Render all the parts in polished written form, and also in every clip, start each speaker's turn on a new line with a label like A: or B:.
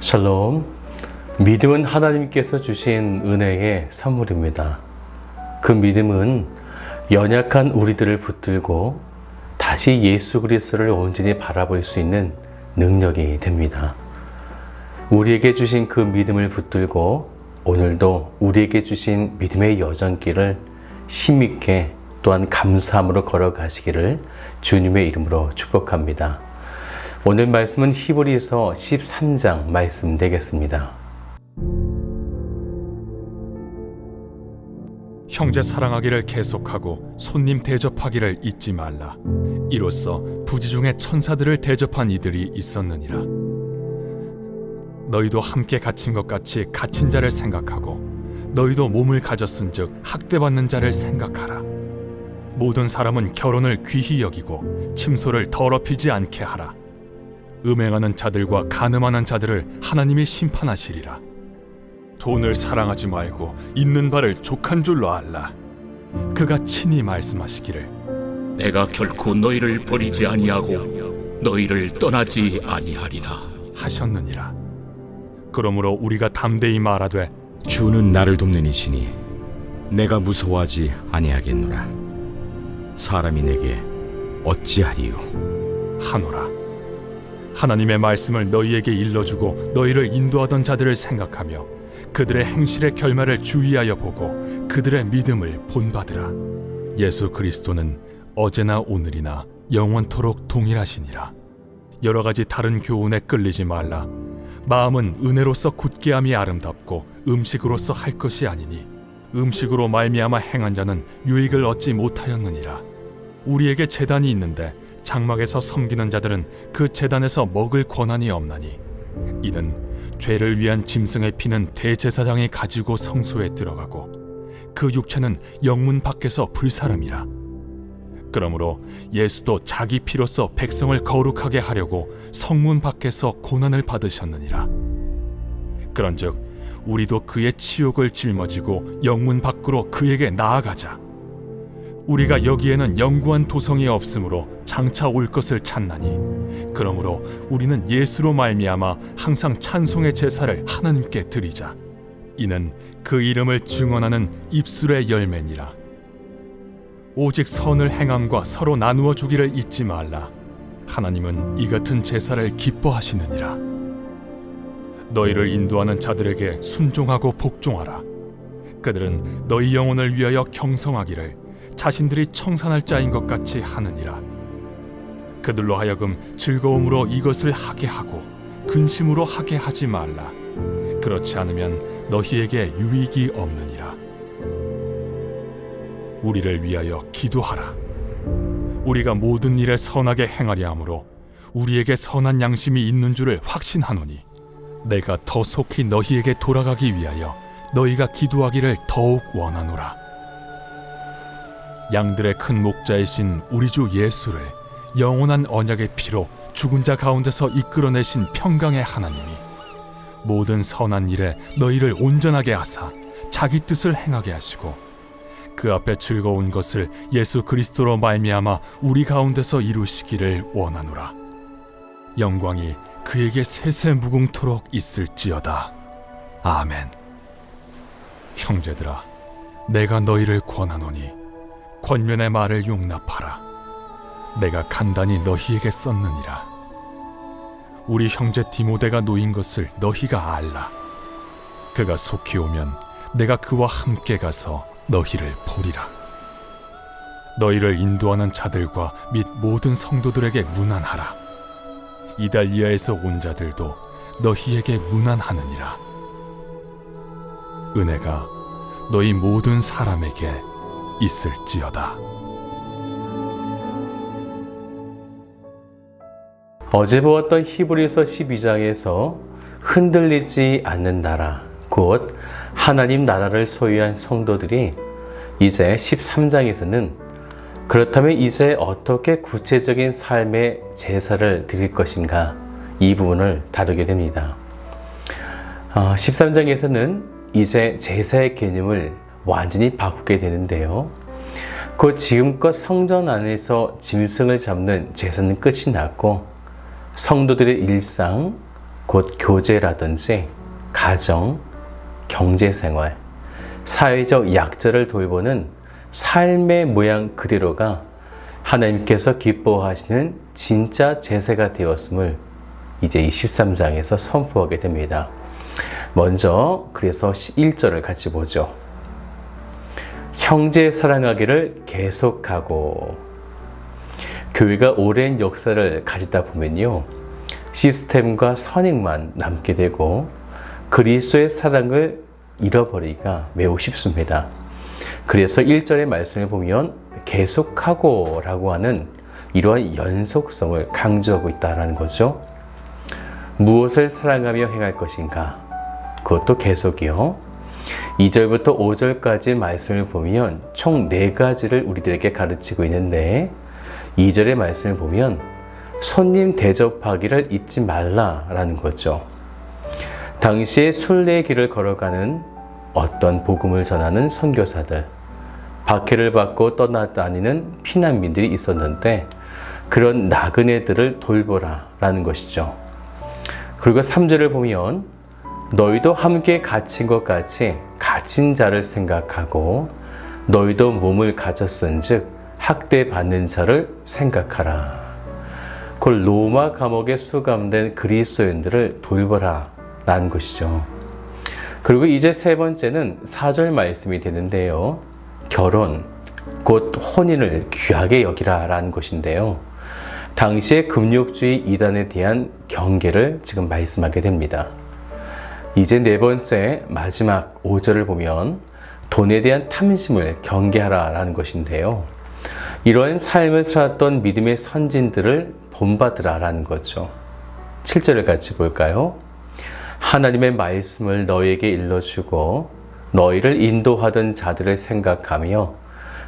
A: 샬롬. 믿음은 하나님께서 주신 은혜의 선물입니다. 그 믿음은 연약한 우리들을 붙들고 다시 예수 그리스도를 온전히 바라볼 수 있는 능력이 됩니다. 우리에게 주신 그 믿음을 붙들고 오늘도 우리에게 주신 믿음의 여정길을 힘있게 또한 감사함으로 걸어가시기를 주님의 이름으로 축복합니다. 오늘 말씀은 히브리서 13장 말씀 되겠습니다.
B: 형제 사랑하기를 계속하고 손님 대접하기를 잊지 말라. 이로써 부지 중에 천사들을 대접한 이들이 있었느니라. 너희도 함께 갇힌 것 같이 갇힌 자를 생각하고 너희도 몸을 가졌은즉 학대받는 자를 생각하라. 모든 사람은 결혼을 귀히 여기고 침소를 더럽히지 않게 하라. 음행하는 자들과 간음하는 자들을 하나님이 심판하시리라. 돈을 사랑하지 말고 있는 바를 족한 줄로 알라. 그가 친히 말씀하시기를
C: 내가 결코 너희를 버리지 아니하고 너희를 떠나지 아니하리라
B: 하셨느니라. 그러므로 우리가 담대히 말하되
D: 주는 나를 돕는 이시니 내가 무서워하지 아니하겠노라. 사람이 내게 어찌하리요
B: 하노라. 하나님의 말씀을 너희에게 일러주고 너희를 인도하던 자들을 생각하며 그들의 행실의 결말을 주의하여 보고 그들의 믿음을 본받으라. 예수 그리스도는 어제나 오늘이나 영원토록 동일하시니라. 여러 가지 다른 교훈에 끌리지 말라. 마음은 은혜로서 굳게함이 아름답고 음식으로서 할 것이 아니니 음식으로 말미암아 행한 자는 유익을 얻지 못하였느니라. 우리에게 제단이 있는데 장막에서 섬기는 자들은 그 제단에서 먹을 권한이 없나니 이는 죄를 위한 짐승의 피는 대제사장이 가지고 성소에 들어가고 그 육체는 영문 밖에서 불사름이라. 그러므로 예수도 자기 피로써 백성을 거룩하게 하려고 성문 밖에서 고난을 받으셨느니라. 그런즉 우리도 그의 치욕을 짊어지고 영문 밖으로 그에게 나아가자. 우리가 여기에는 영구한 도성이 없으므로 장차 올 것을 찾나니 그러므로 우리는 예수로 말미암아 항상 찬송의 제사를 하나님께 드리자. 이는 그 이름을 증언하는 입술의 열매니라. 오직 선을 행함과 서로 나누어 주기를 잊지 말라. 하나님은 이 같은 제사를 기뻐하시느니라. 너희를 인도하는 자들에게 순종하고 복종하라. 그들은 너희 영혼을 위하여 경성하기를 자신들이 청산할 자인 것 같이 하느니라. 그들로 하여금 즐거움으로 이것을 하게 하고 근심으로 하게 하지 말라. 그렇지 않으면 너희에게 유익이 없느니라. 우리를 위하여 기도하라. 우리가 모든 일에 선하게 행하려 하므로 우리에게 선한 양심이 있는 줄을 확신하노니 내가 더 속히 너희에게 돌아가기 위하여 너희가 기도하기를 더욱 원하노라. 양들의 큰 목자이신 우리 주 예수를 영원한 언약의 피로 죽은 자 가운데서 이끌어내신 평강의 하나님이 모든 선한 일에 너희를 온전하게 하사 자기 뜻을 행하게 하시고 그 앞에 즐거운 것을 예수 그리스도로 말미암아 우리 가운데서 이루시기를 원하노라. 영광이 그에게 세세무궁토록 있을지어다. 아멘. 형제들아, 내가 너희를 권하노니 권면의 말을 용납하라. 내가 간단히 너희에게 썼느니라. 우리 형제 디모데가 놓인 것을 너희가 알라. 그가 속히 오면 내가 그와 함께 가서 너희를 보리라. 너희를 인도하는 자들과 및 모든 성도들에게 문안하라. 이달리아에서 온 자들도 너희에게 문안하느니라. 은혜가 너희 모든 사람에게 있을지어다.
A: 어제 보았던 히브리서 12장에서 흔들리지 않는 나라, 곧 하나님 나라를 소유한 성도들이 이제 13장에서는 그렇다면 이제 어떻게 구체적인 삶의 제사를 드릴 것인가, 이 부분을 다루게 됩니다. 13장에서는 이제 제사의 개념을 완전히 바꾸게 되는데요. 그 지금껏 성전 안에서 짐승을 잡는 제사는 끝이 났고 성도들의 일상, 곧 교제라든지 가정, 경제생활, 사회적 약자를 돌보는 삶의 모양 그대로가 하나님께서 기뻐하시는 진짜 제사가 되었음을 이제 이 13장에서 선포하게 됩니다. 먼저 그래서 1절을 같이 보죠. 형제 사랑하기를 계속하고. 교회가 오랜 역사를 가지다 보면요, 시스템과 선행만 남게 되고 그리스도의 사랑을 잃어버리기가 매우 쉽습니다. 그래서 1절의 말씀을 보면 계속하고 라고 하는 이러한 연속성을 강조하고 있다는 거죠. 무엇을 사랑하며 행할 것인가? 그것도 계속이요. 2절부터 5절까지 말씀을 보면 총 4가지를 우리들에게 가르치고 있는데, 2절의 말씀을 보면 손님 대접하기를 잊지 말라라는 거죠. 당시에 순례의 길을 걸어가는 어떤 복음을 전하는 선교사들, 박해를 받고 떠나다니는 피난민들이 있었는데 그런 나그네들을 돌보라 라는 것이죠. 그리고 3절을 보면 너희도 함께 갇힌 것 같이 갇힌 자를 생각하고 너희도 몸을 가졌은 즉 학대받는 자를 생각하라. 곧 로마 감옥에 수감된 그리스도인들을 돌보라 라는 것이죠. 그리고 이제 3번째는 4절 말씀이 되는데요. 결혼, 곧 혼인을 귀하게 여기라 라는 것인데요. 당시의 금욕주의 이단에 대한 경계를 지금 말씀하게 됩니다. 이제 4번째 마지막 5절을 보면 돈에 대한 탐심을 경계하라 라는 것인데요. 이러한 삶을 살았던 믿음의 선진들을 본받으라 라는 거죠. 7절을 같이 볼까요? 하나님의 말씀을 너희에게 일러주고 너희를 인도하던 자들을 생각하며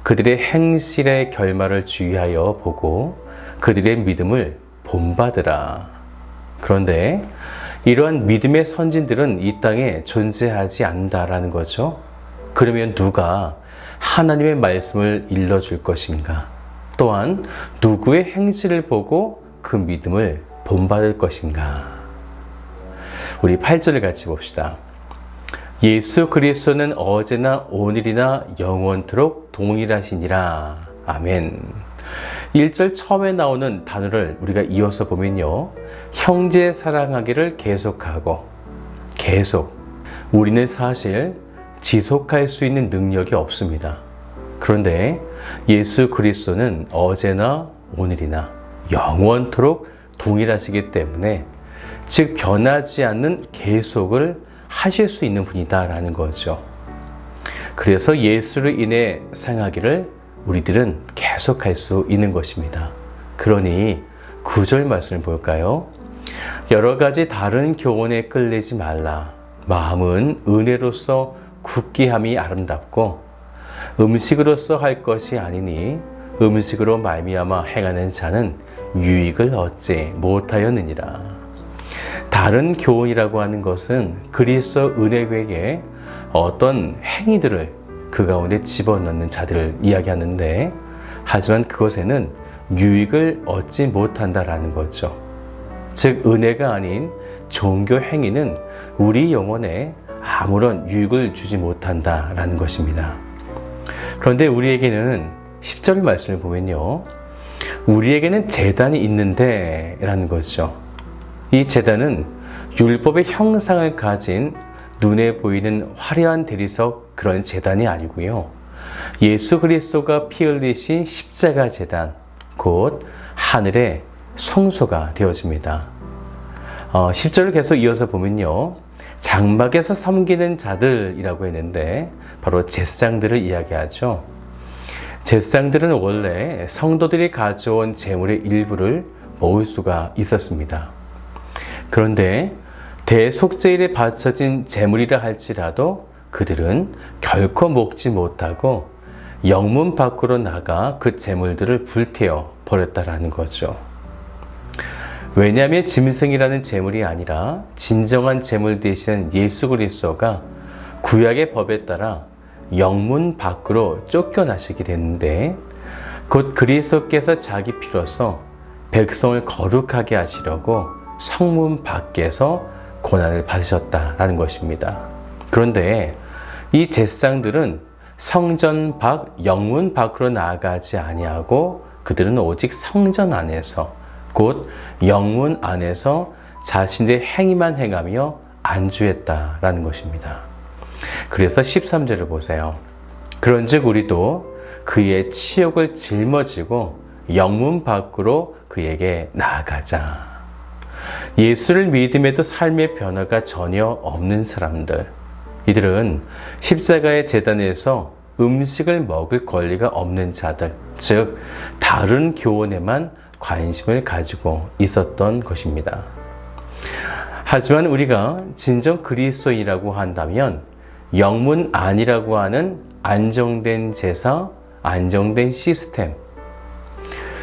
A: 그들의 행실의 결말을 주의하여 보고 그들의 믿음을 본받으라. 그런데 이러한 믿음의 선진들은 이 땅에 존재하지 않는다라는 거죠. 그러면 누가 하나님의 말씀을 일러줄 것인가? 또한 누구의 행실을 보고 그 믿음을 본받을 것인가? 우리 8절을 같이 봅시다. 예수 그리스도는 어제나 오늘이나 영원토록 동일하시니라. 아멘. 1절 처음에 나오는 단어를 우리가 이어서 보면요, 형제 사랑하기를 계속하고. 계속. 우리는 사실 지속할 수 있는 능력이 없습니다. 그런데 예수 그리스도는 어제나 오늘이나 영원토록 동일하시기 때문에, 즉 변하지 않는 계속을 하실 수 있는 분이다라는 거죠. 그래서 예수로 인해 생하기를 우리들은 계속할 수 있는 것입니다. 그러니 9절 말씀을 볼까요? 여러 가지 다른 교훈에 끌리지 말라. 마음은 은혜로서 굳게 함이 아름답고 음식으로서 할 것이 아니니 음식으로 말미암아 행하는 자는 유익을 얻지 못하였느니라. 다른 교훈이라고 하는 것은 그리스도 은혜 외에 어떤 행위들을 그 가운데 집어넣는 자들을 이야기하는데, 하지만 그것에는 유익을 얻지 못한다라는 거죠. 즉 은혜가 아닌 종교 행위는 우리 영혼에 아무런 유익을 주지 못한다라는 것입니다. 그런데 우리에게는 10절 말씀을 보면요, 우리에게는 제단이 있는데 라는 거죠. 이 제단은 율법의 형상을 가진 눈에 보이는 화려한 대리석 그런 제단이 아니고요, 예수 그리스도가 피 흘리신 십자가 제단, 곧 하늘의 성소가 되어집니다. 10절을 계속 이어서 보면요, 장막에서 섬기는 자들이라고 했는데 바로 제사장들을 이야기하죠. 제사장들은 원래 성도들이 가져온 제물의 일부를 먹을 수가 있었습니다. 그런데 대속제일에 바쳐진 제물이라 할지라도 그들은 결코 먹지 못하고 영문 밖으로 나가 그 제물들을 불태워 버렸다라는 거죠. 왜냐하면 짐승이라는 제물이 아니라 진정한 제물 되시는 예수 그리스도가 구약의 법에 따라 영문 밖으로 쫓겨나시게 됐는데, 곧 그리스도께서 자기 피로서 백성을 거룩하게 하시려고 성문 밖에서 고난을 받으셨다라는 것입니다. 그런데 이 제사장들은 성전 밖, 영문 밖으로 나아가지 아니하고 그들은 오직 성전 안에서, 곧 영문 안에서 자신의 행위만 행하며 안주했다라는 것입니다. 그래서 13절을 보세요. 그런즉 우리도 그의 치욕을 짊어지고 영문 밖으로 그에게 나아가자. 예수를 믿음에도 삶의 변화가 전혀 없는 사람들, 이들은 십자가의 제단에서 음식을 먹을 권리가 없는 자들, 즉 다른 교훈에만 관심을 가지고 있었던 것입니다. 하지만 우리가 진정 그리스도인이라고 한다면 영문 안이라고 하는 안정된 제사, 안정된 시스템,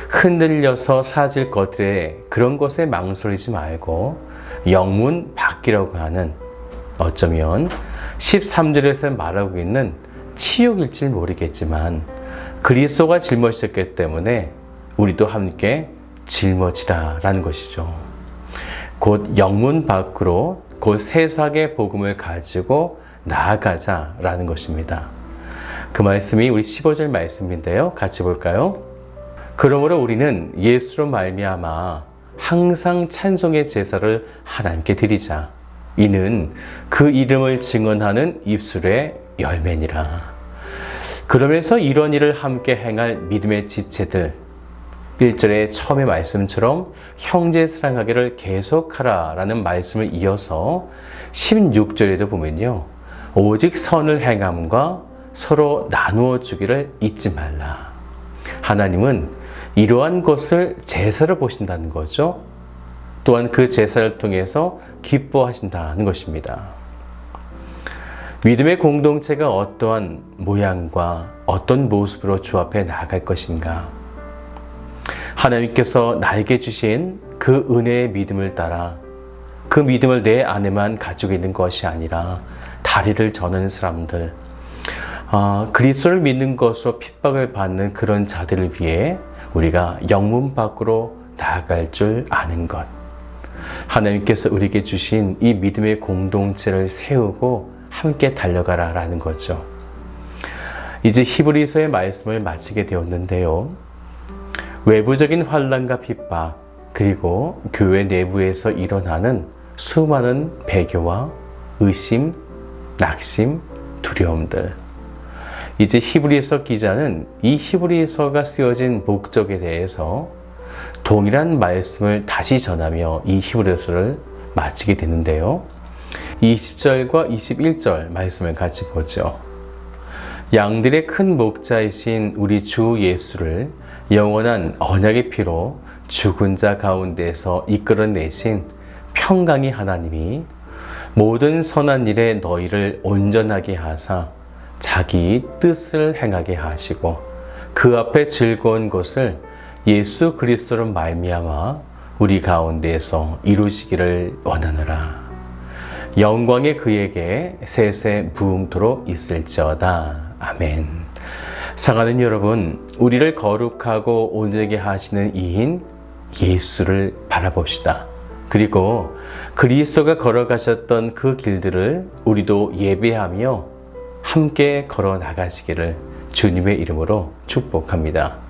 A: 흔들려서 사질 것들에 그런 것에 망설이지 말고 영문 밖이라고 하는, 어쩌면 13절에서 말하고 있는 치욕일지 모르겠지만 그리스도가 짊어지셨기 때문에 우리도 함께 짊어지라라는 것이죠. 곧 영문 밖으로 곧 세상의 복음을 가지고 나아가자라는 것입니다. 그 말씀이 우리 15절 말씀인데요. 같이 볼까요? 그러므로 우리는 예수로 말미암아 항상 찬송의 제사를 하나님께 드리자. 이는 그 이름을 증언하는 입술의 열매니라. 그러면서 이런 일을 함께 행할 믿음의 지체들, 1절의 처음의 말씀처럼 형제 사랑하기를 계속하라 라는 말씀을 이어서 16절에도 보면요, 오직 선을 행함과 서로 나누어 주기를 잊지 말라. 하나님은 이러한 것을 제사로 보신다는 거죠. 또한 그 제사를 통해서 기뻐하신다는 것입니다. 믿음의 공동체가 어떠한 모양과 어떤 모습으로 주 앞에 나아갈 것인가? 하나님께서 나에게 주신 그 은혜의 믿음을 따라 그 믿음을 내 안에만 가지고 있는 것이 아니라 다리를 저는 사람들, 그리스도를 믿는 것으로 핍박을 받는 그런 자들을 위해 우리가 영문 밖으로 나아갈 줄 아는 것, 하나님께서 우리에게 주신 이 믿음의 공동체를 세우고 함께 달려가라라는 거죠. 이제 히브리서의 말씀을 마치게 되었는데요. 외부적인 환난과 핍박, 그리고 교회 내부에서 일어나는 수많은 배교와 의심, 낙심, 두려움들. 이제 히브리서 기자는 이 히브리서가 쓰여진 목적에 대해서 동일한 말씀을 다시 전하며 이 히브리서를 마치게 되는데요. 20절과 21절 말씀을 같이 보죠. 양들의 큰 목자이신 우리 주 예수를 영원한 언약의 피로 죽은 자 가운데서 이끌어내신 평강의 하나님이 모든 선한 일에 너희를 온전하게 하사 자기 뜻을 행하게 하시고 그 앞에 즐거운 것을 예수 그리스도로 말미암아 우리 가운데에서 이루시기를 원하노라. 영광의 그에게 세세 무궁토록 있을지어다. 아멘. 사랑하는 여러분, 우리를 거룩하고 온전하게 하시는 이인 예수를 바라봅시다. 그리고 그리스도가 걸어가셨던 그 길들을 우리도 예배하며 함께 걸어 나가시기를 주님의 이름으로 축복합니다.